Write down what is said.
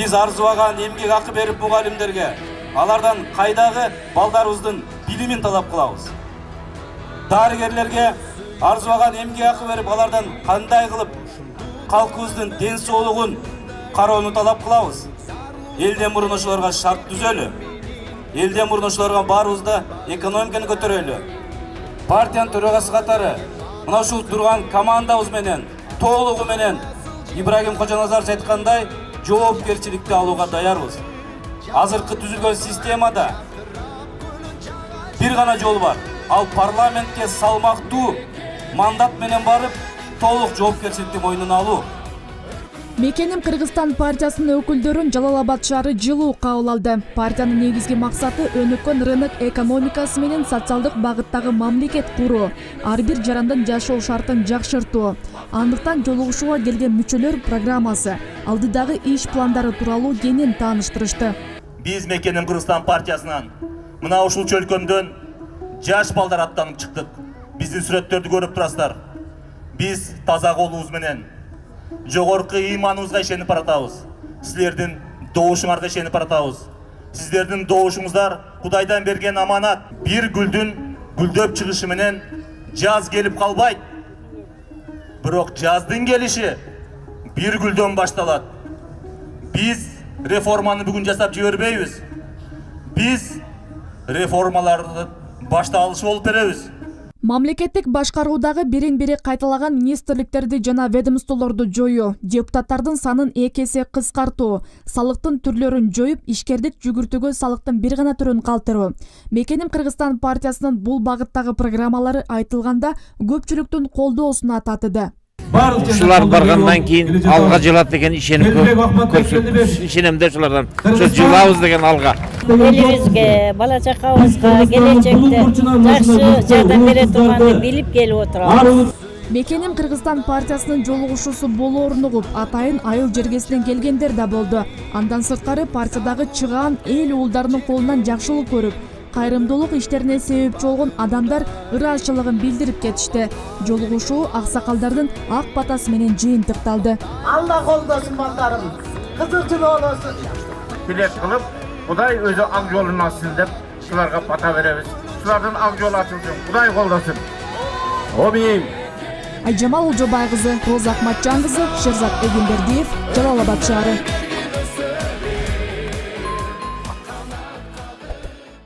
Биз арзубаган эмгек акы берип мугалимдерге алардан кайдагы балдарыбыздын билимин талап кылабыз. Дарыгерлерге арзубаган эмгек акы берип алардан кандай кылып калкыбыздын ден соолугун кароону талап кылабыз. Элден мурун ошолорго шарт түзөлү. Элден мурун ошолорго баарыбыз да экономиканы көтөрөлү. Партиянын төрагасы катары мына ушул турган командабыз менен толугу менен Ибрагим Кожоназарович айткандай жоопкерчиликти алууга даярбыз. Азыркы түзүлгөн системада бир гана жол бар. Ал парламентке салмактуу мандат менен барып, толук жоопкерчиликти мойнуна алуу. Мекеним Кыргызстан партиясынын өкүлдөрүн Жалал-Абад шаары жылуу кабыл алды. Партиянын негизги максаты өнүккөн рынок экономикасы менен социалдык багыттагы мамлекет куруу, ар бир жарандын жашоо шартын жакшыртуу. Андыктан жолугушууга келген мүчөлөр программасы, алдыдагы иш пландары тууралуу кенен тааныштырышты. Биз Мекеним Кыргызстан партиясынан мына ушул чөлкөмдөн жаш балдар аттанып чыктык. Биздин сүрөттөрдү көрүп турасыздар. Биз таза колубуз менен жогорку ыйманыбызга ишенип баратабыз. Силердин добушуңарга ишенип баратабыз. Сиздердин добушуңуздар Кудайдан берген аманат. Бир гүлдүн гүлдөп чыгышы менен жаз келип калбайт. Бирок жаздын келиши бир гүлдөн башталат. Биз реформаны бүгүн жасап жибербейбиз. Биз реформаларды башта алышы болуп беребиз. Мамлекеттик башкаруудагы бири кайталаган министрликтерди жана ведомстволорду жоюу, депутаттардын санын 2 эсе кыскартуу, салыктын түрлөрүн жоюп, ишкердик жүгүртүүгө салыктын бир гана түрүн калтыруу. Мекеним Кыргызстан партиясынын бул багыттагы программалары айтылганда көпчүлүктүн колдоосуна татыды. Ушулар баргандан кийин алга жылат деген ишенем да ушулардан. Жылабыз деген алга. Элибизге, бала чакабызга келечекте жакшы жардам бере турганды билип келип отурабыз. Мекеним Кыргызстан партиясынын жолугушуусу болоорун угуп, атайын айыл жергесинен келгендер да болду. Андан сырткары партиядагы чыгаан эл уулдарынын колунан жакшылык көрүп, кайрымдуулук иштерине себепчи болгон адамдар ыраазычылыгын билдирип кетишти. Жолугушуу аксакалдардын ак батасы менен жыйынтыкталды. Алла колдосун балдарым, кызылчыл болосун. Билет кылып, Кудай өзү ак жолун ачсын деп, шуларга бата беребиз. Шулардын ак жолу ачылсын, Кудай колдосун. Амин. Айжамал Ожобай кызы, Роза Акматжан кызы, Шерзат Эгембердиев, Жалал-Абад шаары.